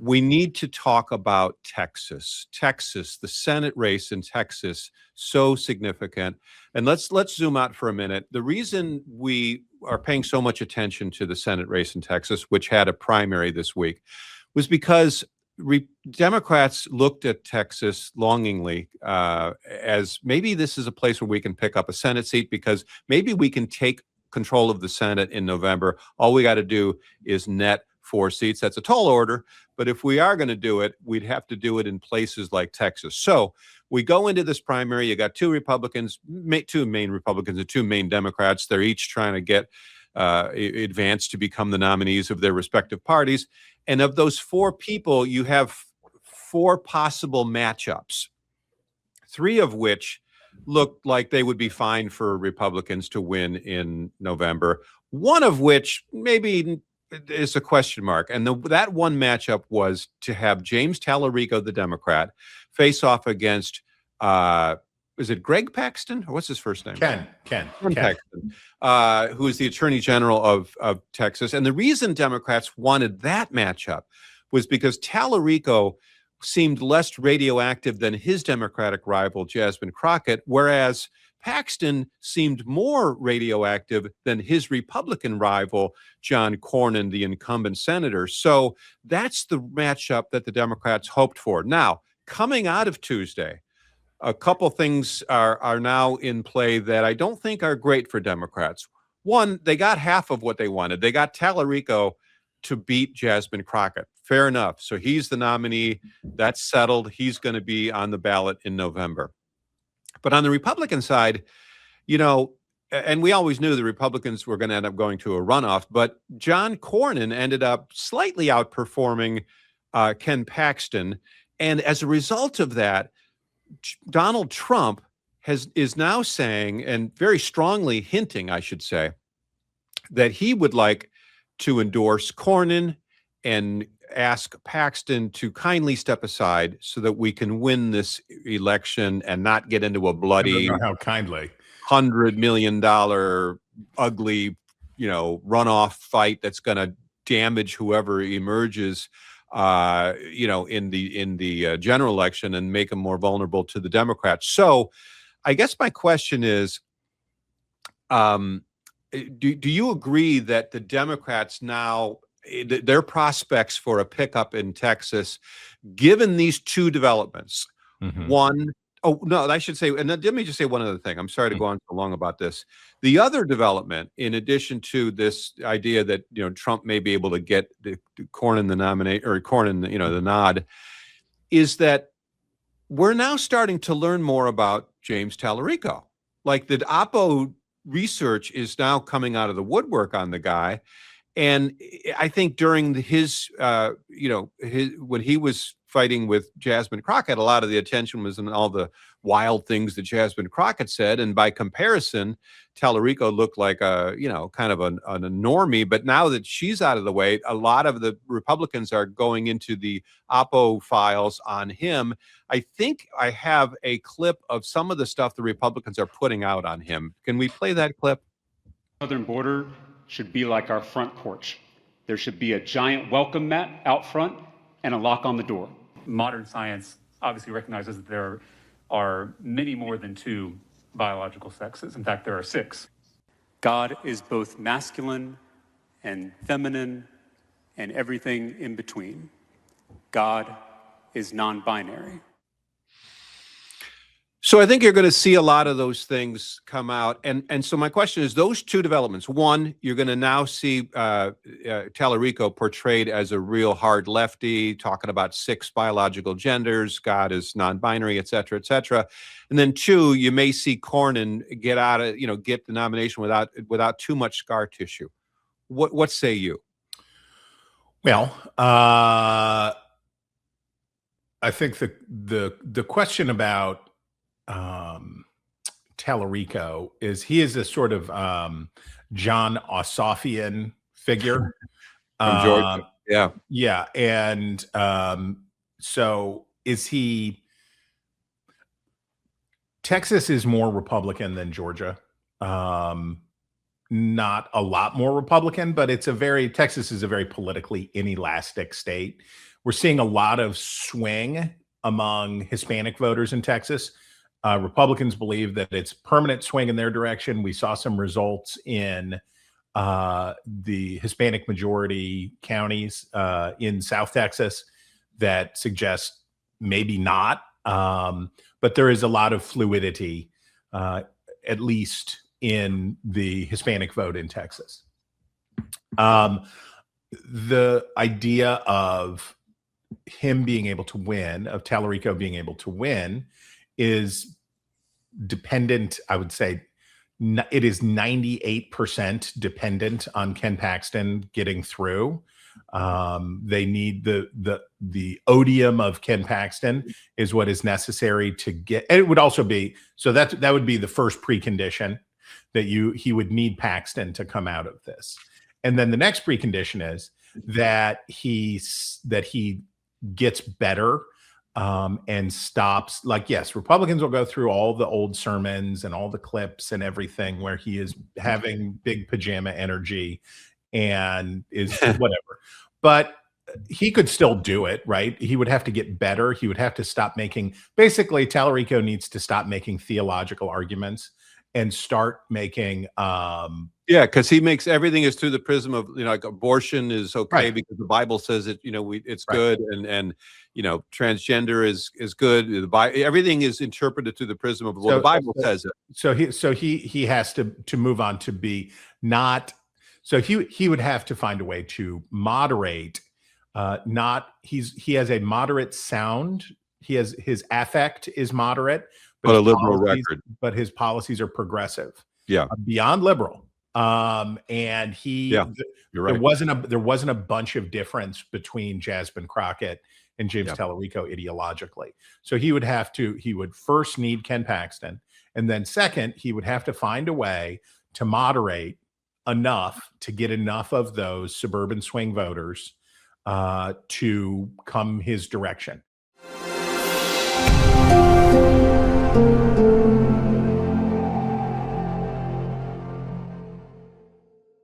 we need to talk about Texas. Texas, the Senate race in Texas, so significant. And let's zoom out for a minute. The reason we are paying so much attention to the Senate race in Texas, which had a primary this week, was because Democrats looked at Texas longingly as maybe this is a place where we can pick up a Senate seat because maybe we can take control of the Senate in November. All we got to do is net 4 seats. That's a tall order, but if we are going to do it, we'd have to do it in places like Texas. So we go into this primary. You got 2 Republicans, 2 main Republicans and 2 main Democrats. They're each trying to get advance to become the nominees of their respective parties. And of those 4 people, you have 4 possible matchups, 3 of which look like they would be fine for Republicans to win in November. One of which maybe is a question mark. And that one matchup was to have James Talarico, the Democrat, face off against, is it Greg Paxton? Or what's his first name? Ken Paxton, who is the Attorney General of Texas. And the reason Democrats wanted that matchup was because Talarico seemed less radioactive than his Democratic rival, Jasmine Crockett, whereas Paxton seemed more radioactive than his Republican rival, John Cornyn, the incumbent senator. So that's the matchup that the Democrats hoped for. Now, coming out of Tuesday, a couple things are now in play that I don't think are great for Democrats. One, they got half of what they wanted. They got Talarico to beat Jasmine Crockett. Fair enough. So he's the nominee. That's settled. He's going to be on the ballot in November. But on the Republican side, you know, and we always knew the Republicans were going to end up going to a runoff, but John Cornyn ended up slightly outperforming Ken Paxton. And as a result of that, Donald Trump is now saying, and very strongly hinting, I should say, that he would like to endorse Cornyn and ask Paxton to kindly step aside so that we can win this election and not get into a bloody, how kindly, $100 million ugly, runoff fight that's going to damage whoever emerges, in the general election and make them more vulnerable to the Democrats. So I guess my question is, do you agree that the Democrats now, their prospects for a pickup in Texas, given these 2 developments, I should say, and let me just say one other thing. I'm sorry to go on so long about this. The other development, in addition to this idea that, Trump may be able to get Cornyn the nominate or Cornyn, the nod, is that we're now starting to learn more about James Talarico. Like the Oppo research is now coming out of the woodwork on the guy. And I think during his when he was fighting with Jasmine Crockett, a lot of the attention was on all the wild things that Jasmine Crockett said. And by comparison, Talarico looked like a normie. But now that she's out of the way, a lot of the Republicans are going into the Oppo files on him. I think I have a clip of some of the stuff the Republicans are putting out on him. Can we play that clip? Southern border should be like our front porch. There should be a giant welcome mat out front and a lock on the door. Modern science obviously recognizes that there are many more than 2 biological sexes. In fact, there are 6. God is both masculine and feminine and everything in between. God is non-binary. So I think you're going to see a lot of those things come out. And so my question is, those 2 developments. One, you're going to now see Talarico portrayed as a real hard lefty, talking about 6 biological genders, God is non-binary, et cetera, et cetera. And then 2, you may see Cornyn get the nomination without too much scar tissue. What say you? Well, I think the question about Talarico is he is a sort of John Ossofian figure from Georgia. Yeah. And so is he? Texas is more Republican than Georgia. Not a lot more Republican, but Texas is a very politically inelastic state we're seeing a lot of swing among Hispanic voters in Texas. Republicans believe that it's permanent swing in their direction. We saw some results in the Hispanic majority counties in South Texas that suggest maybe not. But there is a lot of fluidity, at least in the Hispanic vote in Texas. The idea of him being able to win, of Talarico being able to win, is dependent, I would say, it is 98% dependent on Ken Paxton getting through. They need the odium of Ken Paxton is what is necessary to get. And it would also be, so that would be the first precondition, that he would need Paxton to come out of this. And then the next precondition is that he gets better and stops. Like, yes, Republicans will go through all the old sermons and all the clips and everything where he is having big pajama energy and is whatever. But he could still do it, right? He would have to get better. He would have to stop making, basically, Talarico needs to stop making theological arguments and start making yeah, because he makes everything is through the prism of, like, abortion is okay Right. because the Bible says it, it's Right. good, and transgender is good. Everything is interpreted through the prism of, well, the Bible says it. So he has to move on to be not. So he would have to find a way to moderate. He has a moderate sound. His affect is moderate, But a his liberal policies- record. But his policies are progressive. Yeah. Beyond liberal. And Yeah, you're right. there wasn't a bunch of difference between Jasmine Crockett and James Yeah. Talarico ideologically. So he would first need Ken Paxton, and then second, he would have to find a way to moderate enough to get enough of those suburban swing voters to come his direction.